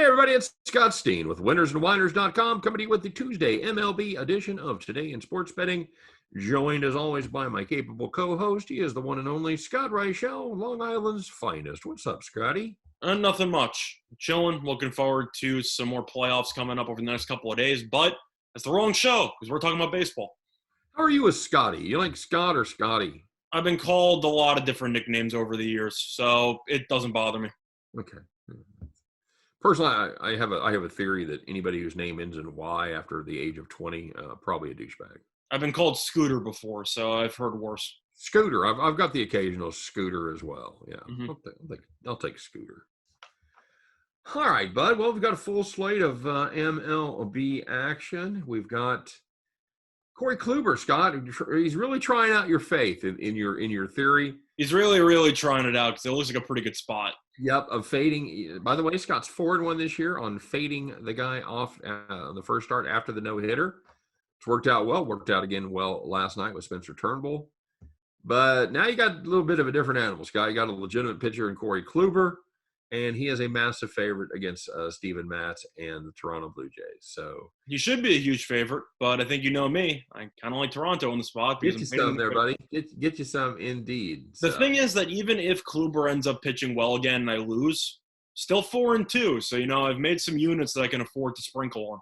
Hey, everybody, it's Scott Steen with winnersandwhiners.com coming to you with the Tuesday MLB edition of Today in Sports Betting. Joined, as always, by my capable co-host. He is the one and only Scott Reichel, Long Island's finest. What's up, Scotty? Nothing much. Chilling. Looking forward to some more playoffs coming up over the next couple of days. But it's the wrong show because we're talking about baseball. How are you with Scotty? You like Scott or Scotty? I've been called a lot of different nicknames over the years, so it doesn't bother me. Okay. Personally, I have a theory that anybody whose name ends in Y after the age of 20, probably a douchebag. I've been called Scooter before, so I've heard worse. Scooter. I've got the occasional Scooter as well. Yeah, Mm-hmm. I'll take Scooter. All right, bud. Well, we've got a full slate of MLB action. We've got Corey Kluber, Scott. He's really trying out your faith in your theory. He's really, really trying it out because it looks like a pretty good spot. Yep, of fading. By the way, Scott's 4-1 this year on fading the guy off the first start after the no-hitter. It's worked out well. Worked out again well last night with Spencer Turnbull. But now you got a little bit of a different animal, Scott. You got a legitimate pitcher in Corey Kluber, and he is a massive favorite against Steven Matz and the Toronto Blue Jays. So he should be a huge favorite, but I think you know me. I kind of like Toronto on the spot. Get you some there, buddy. Get you some indeed. The thing is that even if Kluber ends up pitching well again and I lose, still 4-2. So, I've made some units that I can afford to sprinkle on.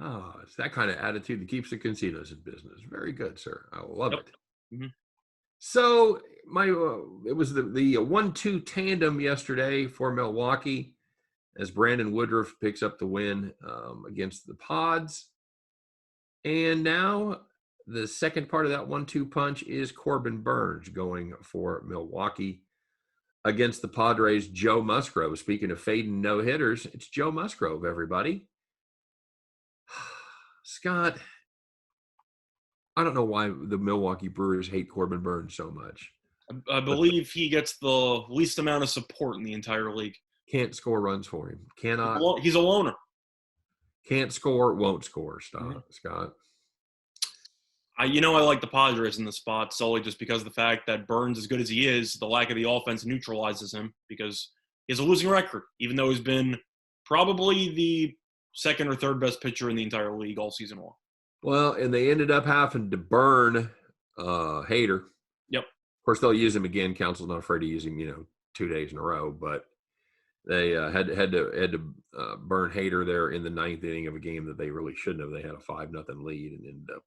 Oh, it's that kind of attitude that keeps the casinos in business. Very good, sir. I love it. Mm-hmm. So it was the 1-2 tandem yesterday for Milwaukee as Brandon Woodruff picks up the win against the Pods. And now the second part of that 1-2 punch is Corbin Burnes going for Milwaukee against the Padres' Joe Musgrove. Speaking of fading no-hitters, it's Joe Musgrove, everybody. Scott, I don't know why the Milwaukee Brewers hate Corbin Burnes so much. I believe he gets the least amount of support in the entire league. Can't score runs for him. Cannot. He's a loner. Can't score, won't score, Mm-hmm. Scott. I like the Padres in the spot solely just because of the fact that Burnes, as good as he is, the lack of the offense neutralizes him because he has a losing record, even though he's been probably the second or third best pitcher in the entire league all season long. Well, and they ended up having to burn Hader. Yep. Of course, they'll use him again. Council's not afraid of using 2 days in a row, but they had to burn Hader there in the ninth inning of a game that they really shouldn't have. They had a 5-0 lead and ended up.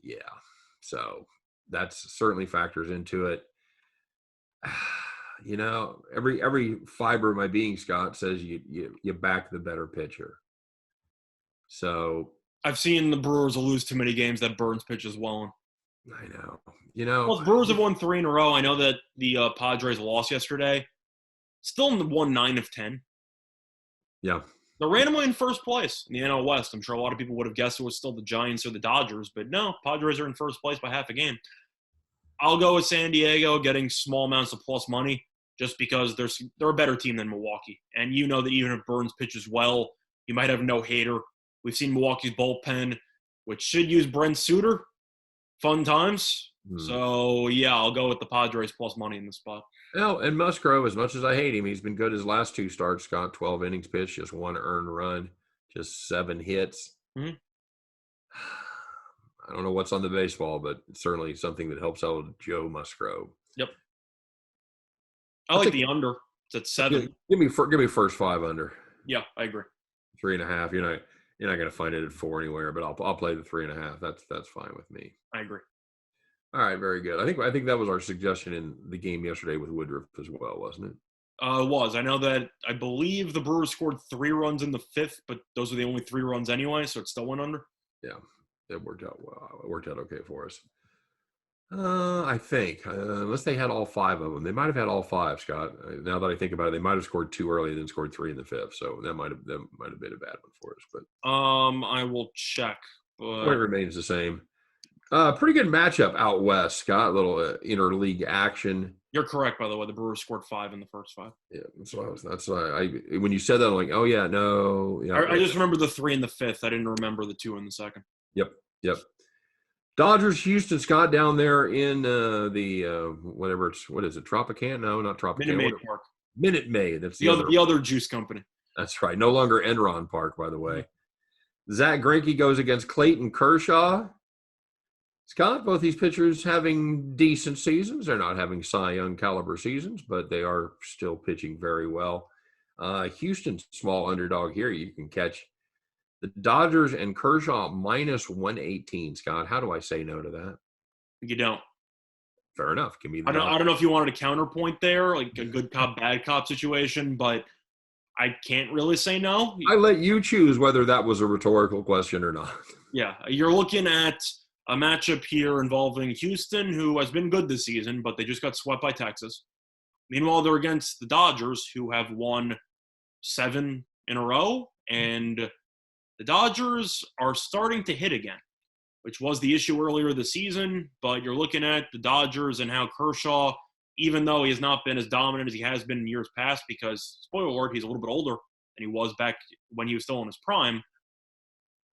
Yeah. So that's certainly factors into it. Every fiber of my being, Scott, says you back the better pitcher. So I've seen the Brewers lose too many games that Burnes pitches well in. I know. Well, the Brewers have won 3 in a row. I know that the Padres lost yesterday. Still won 9 of 10. Yeah. They're randomly in first place in the NL West. I'm sure a lot of people would have guessed it was still the Giants or the Dodgers, but no, Padres are in first place by half a game. I'll go with San Diego getting small amounts of plus money just because they're a better team than Milwaukee. And you know that even if Burnes pitches well, you might have no hater. We've seen Milwaukee's bullpen, which should use Brent Suter. Fun times. So, yeah, I'll go with the Padres plus money in the spot. Well, and Musgrove, as much as I hate him, he's been good his last 2 starts, Scott. 12 innings pitched, just 1 earned run, just 7 hits. Mm-hmm. I don't know what's on the baseball, but it's certainly something that helps out Joe Musgrove. Yep. I like the under. It's at 7. Give me first 5 under. Yeah, I agree. 3.5. You're not going to find it at 4 anywhere, but I'll play the 3.5. That's fine with me. I agree. All right, very good. I think that was our suggestion in the game yesterday with Woodruff as well, wasn't it? It was. I believe the Brewers scored 3 runs in the 5th, but those were the only 3 runs anyway, so it still went under. Yeah, it worked out well. It worked out okay for us. I think, unless they had all 5 of them. They might have had all 5, Scott. Now that I think about it, they might have scored 2 early and then scored 3 in the 5th. So that might have been a bad one for us. But I will check. But point remains the same. Pretty good matchup out west, Scott. A little interleague action. You're correct, by the way. The Brewers scored 5 in the first 5. Yeah, that's why when you said that, I'm like, oh yeah, no. Yeah, I just remember the 3 in the 5th. I didn't remember the 2 in the 2nd. Yep. Dodgers, Houston, Scott, down there in what is it, Tropicana? No, not Tropicana. Minute Maid Park. Minute Maid. That's the other juice company. That's right. No longer Enron Park, by the way. Zach Greinke goes against Clayton Kershaw. Scott, both these pitchers having decent seasons. They're not having Cy Young caliber seasons, but they are still pitching very well. Houston's small underdog here. You can catch the Dodgers and Kershaw minus 118. Scott, how do I say no to that? You don't. Fair enough. Give me the I don't know if you wanted a counterpoint there, like a good cop, bad cop situation, but I can't really say no. I let you choose whether that was a rhetorical question or not. Yeah, you're looking at a matchup here involving Houston, who has been good this season, but they just got swept by Texas. Meanwhile, they're against the Dodgers, who have won 7 in a row, and the Dodgers are starting to hit again, which was the issue earlier this season. But you're looking at the Dodgers and how Kershaw, even though he has not been as dominant as he has been in years past, because, spoiler alert, he's a little bit older than he was back when he was still in his prime.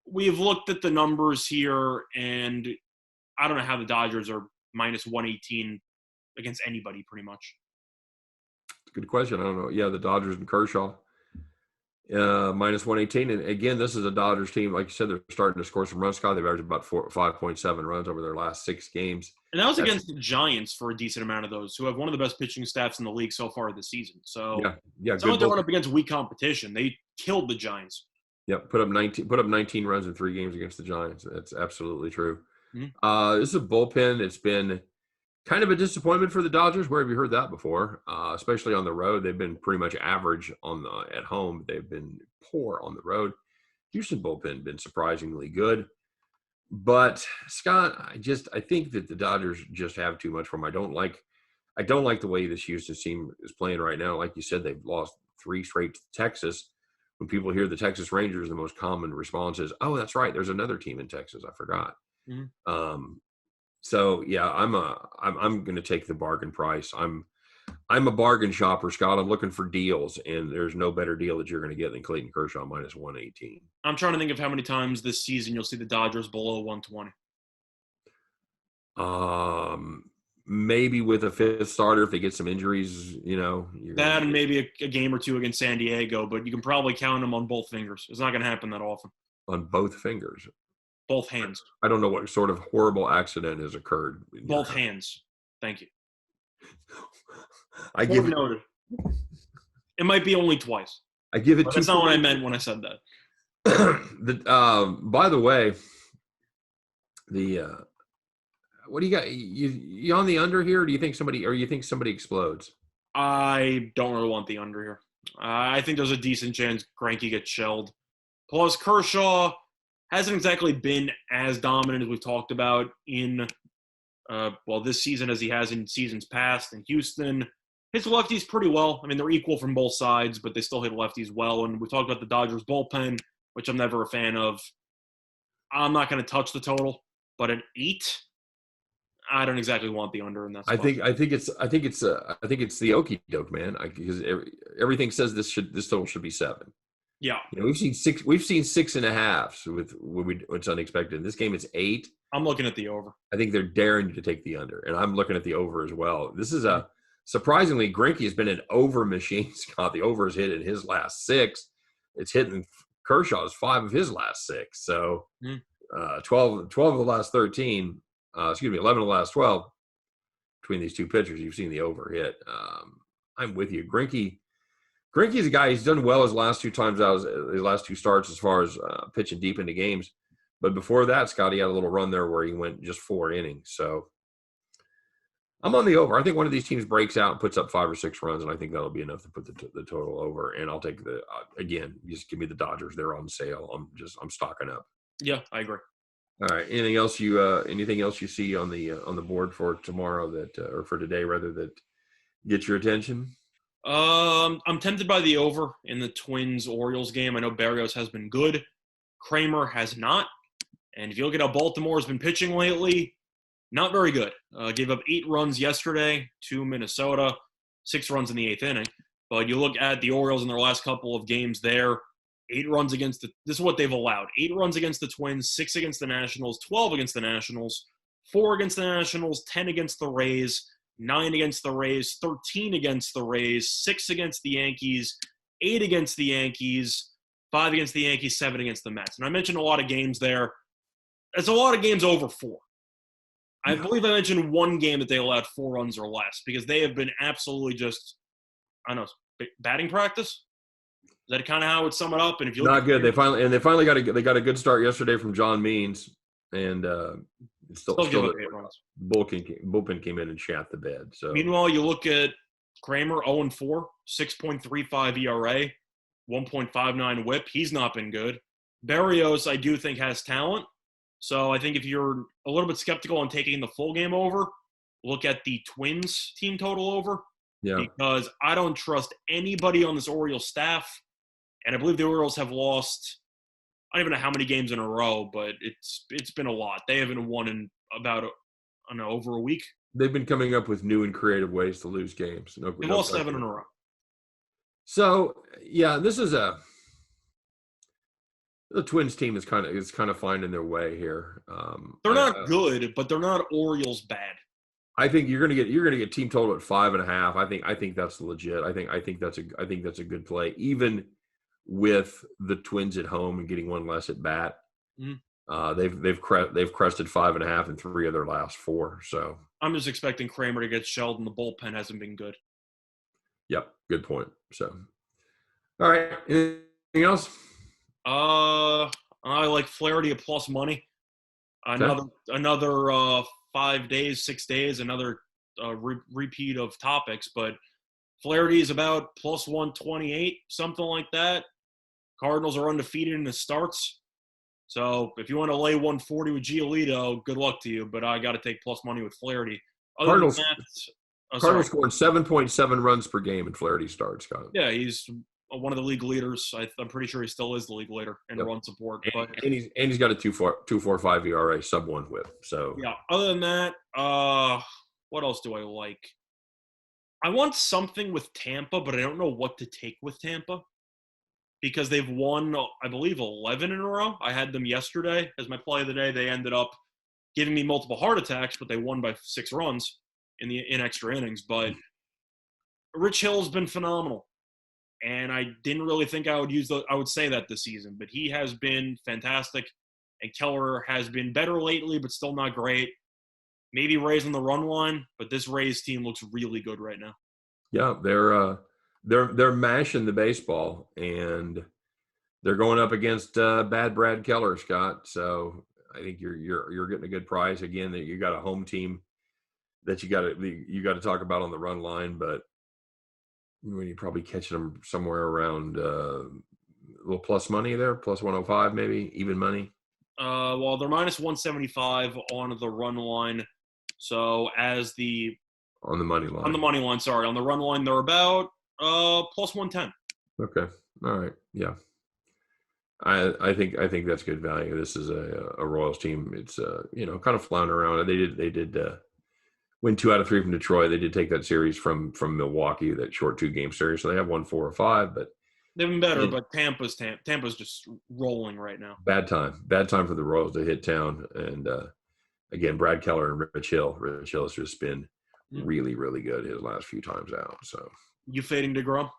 We've looked at the numbers here, and I don't know how the Dodgers are minus 118 against anybody, pretty much. Good question. I don't know. Yeah, the Dodgers and Kershaw. Minus 118. And again, this is a Dodgers team. Like you said, they're starting to score some runs. Scott, they've averaged about 5.7 runs over their last 6 games. And that was against the Giants for a decent amount of those, who have one of the best pitching staffs in the league so far this season. So it's not like they're going up against weak competition. They killed the Giants. Yep, put up 19 runs in 3 games against the Giants. That's absolutely true. Mm-hmm. This is a bullpen. It's been kind of a disappointment for the Dodgers. Where have you heard that before? Especially on the road, they've been pretty much average at home. They've been poor on the road. Houston bullpen been surprisingly good, but Scott, I think that the Dodgers just have too much for them. I don't like the way this Houston team is playing right now. Like you said, they've lost 3 straight to Texas. When people hear the Texas Rangers, the most common response is, "Oh, that's right. There's another team in Texas. I forgot." Mm-hmm. So yeah, I'm going to take the bargain price. I'm a bargain shopper, Scott. I'm looking for deals, and there's no better deal that you're going to get than Clayton Kershaw minus 118. I'm trying to think of how many times this season you'll see the Dodgers below 120. Maybe with a 5th starter if they get some injuries, That and maybe a game or 2 against San Diego, but you can probably count them on both fingers. It's not going to happen that often. On both fingers? Both hands. I don't know what sort of horrible accident has occurred. Both hands. Thank you. I give noted. It might be only twice. I give it. That's not what I meant when I said that. By the way, what do you got? You on the under here? Or do you think somebody explodes? I don't really want the under here. I think there's a decent chance Greinke gets shelled. Plus, Kershaw hasn't exactly been as dominant as we've talked about in, this season as he has in seasons past. In Houston, hits lefties pretty well. I mean, they're equal from both sides, but they still hit lefties well. And we talked about the Dodgers bullpen, which I'm never a fan of. I'm not going to touch the total, but an 8, I don't exactly want the under in that spot. I think it's the okie doke, man. Because everything says this total should be 7. Yeah, we've seen 6.5 with what's unexpected. In this game, it's 8. I'm looking at the over. I think they're daring you to take the under, and I'm looking at the over as well. This is surprisingly, Greinke has been an over machine. Scott, the over is hit in his last 6. It's hitting Kershaw's 5 of his last 6. So 12 of the last 13. 11 of the last 12 between these two pitchers. You've seen the over hit. I'm with you. Greinke's a guy. He's done well his last 2 starts as far as pitching deep into games. But before that, Scott, he had a little run there where he went just 4 innings. So I'm on the over. I think one of these teams breaks out and puts up 5 or 6 runs, and I think that'll be enough to put the total over. And I'll take again, just give me the Dodgers. They're on sale. I'm stocking up. Yeah, I agree. All right. Anything else you see on the board for tomorrow or for today rather, that gets your attention? I'm tempted by the over in the Twins-Orioles game. I know Berrios has been good. Kramer has not. And if you look at how Baltimore has been pitching lately, not very good. Gave up 8 runs yesterday to Minnesota, 6 runs in the 8th inning. But you look at the Orioles in their last couple of games there, 8 runs against this is what they've allowed. 8 runs against the Twins, 6 against the Nationals, 12 against the Nationals, 4 against the Nationals, 10 against the Rays, 9 against the Rays, 13 against the Rays, 6 against the Yankees, 8 against the Yankees, 5 against the Yankees, 7 against the Mets. And I mentioned a lot of games there. It's a lot of games over 4. I believe I mentioned one game that they allowed 4 runs or less because they have been absolutely just, I don't know, batting practice. Is that kind of how I would sum it up? And if you look Not good. They finally got a good start yesterday from John Means, and still give up 8 runs. Bullpen came in and shat the bed. So meanwhile, you look at Kramer, 0-4, 6.35 ERA, 1.59 WHIP. He's not been good. Berrios, I do think, has talent. So I think if you're a little bit skeptical on taking the full game over, look at the Twins team total over. Yeah. Because I don't trust anybody on this Orioles staff. And I believe the Orioles have lost, I don't even know how many games in a row, but it's been a lot. They haven't won in about, over a week. They've been coming up with new and creative ways to lose games. They've lost 7 in a row. So, yeah, this is the Twins team is kind of finding their way here. They're not good, but they're not Orioles bad. I think you're gonna get team total at 5.5. I think that's legit. I think that's a good play, even with the Twins at home and getting one less at bat. Mm-hmm. They've crested 5.5 in 3 of their last 4. So I'm just expecting Kramer to get shelled, and the bullpen hasn't been good. Yep, good point. So, all right, anything else? I like Flaherty at plus money. Another 5 days, 6 days, another repeat of topics. But Flaherty is about plus 128, something like that. Cardinals are undefeated in the starts. So if you want to lay 140 with Giolito, good luck to you. But I got to take plus money with Flaherty. Cardinals scoring 7.7 runs per game in Flaherty starts, Scott. Yeah, he's one of the league leaders. I'm pretty sure he still is the league leader in run support. And he's got a 2.45 ERA, sub 1 WHIP. So yeah. Other than that, what else do I like? I want something with Tampa, but I don't know what to take with Tampa because they've won, I believe, 11 in a row. I had them yesterday as my play of the day. They ended up giving me multiple heart attacks, but they won by 6 runs in extra innings. But Rich Hill's been phenomenal. And I didn't really think I would say that this season, but he has been fantastic. And Keller has been better lately, but still not great. Maybe Rays on the run line, but this Rays team looks really good right now. Yeah, they're mashing the baseball, and they're going up against bad Brad Keller, Scott. So I think you're getting a good price again. That you got a home team that you got to talk about on the run line, but when you're probably catching them somewhere around a little plus money there, plus 105 maybe, even money. Well, they're minus 175 on the run line. So on the money line. On the money line, sorry. On the run line, they're about plus 110. Okay. All right. Yeah. I think that's good value. This is a Royals team. It's kind of floundering around. They did win 2 out of 3 from Detroit. They did take that series from Milwaukee, that short 2-game series. So they have won 4 or 5, but they've been better. But Tampa's just rolling right now. Bad time for the Royals to hit town. And again, Brad Keller and Rich Hill. Rich Hill has just been really, really good his last few times out. So you fading DeGrom?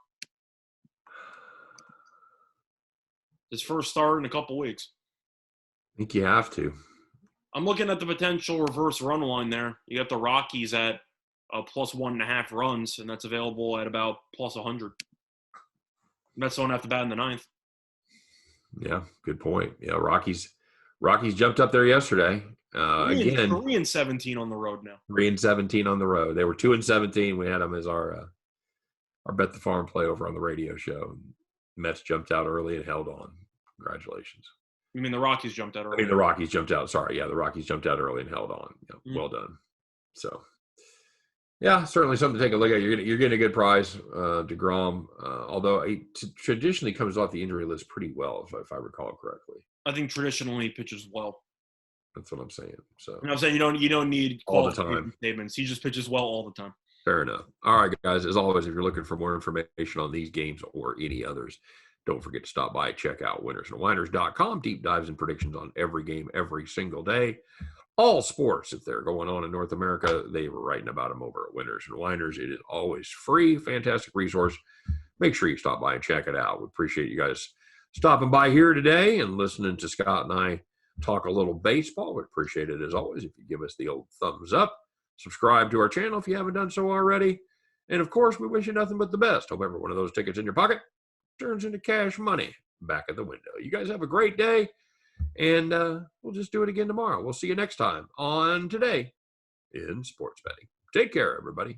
His first start in a couple weeks. I think you have to. I'm looking at the potential reverse run line there. You got the Rockies at plus 1.5 runs, and that's available at about plus 100. Mets don't have to bat in the 9th. Yeah, good point. Yeah, Rockies jumped up there yesterday. Again, 3-17 on the road now. 3-17 on the road. They were 2-17. We had them as our Bet the Farm play over on the radio show. Mets jumped out early and held on. Congratulations. You mean the Rockies jumped out early? I mean the Rockies jumped out. Sorry, yeah, the Rockies jumped out early and held on. Yeah, well done. So, yeah, certainly something to take a look at. You're getting a good price, DeGrom, although he traditionally comes off the injury list pretty well, if I recall correctly. I think traditionally he pitches well. That's what I'm saying. So I'm saying you don't need all the time statements. He just pitches well all the time. Fair enough. All right, guys. As always, if you're looking for more information on these games or any others, don't forget to stop by, check out winnersandwhiners.com. Deep dives and predictions on every game every single day. all sports, if they're going on in North America, they were writing about them over at Winners and Winers. It is always free, fantastic resource. Make sure you stop by and check it out. We appreciate you guys stopping by here today and listening to Scott and I talk a little baseball. We'd appreciate it as always if you give us the old thumbs up. Subscribe to our channel if you haven't done so already. And of course, we wish you nothing but the best. Hope every one of those tickets in your pocket turns into cash money back at the window. You guys have a great day, and we'll just do it again tomorrow. We'll see you next time on Today in Sports Betting. Take care, everybody.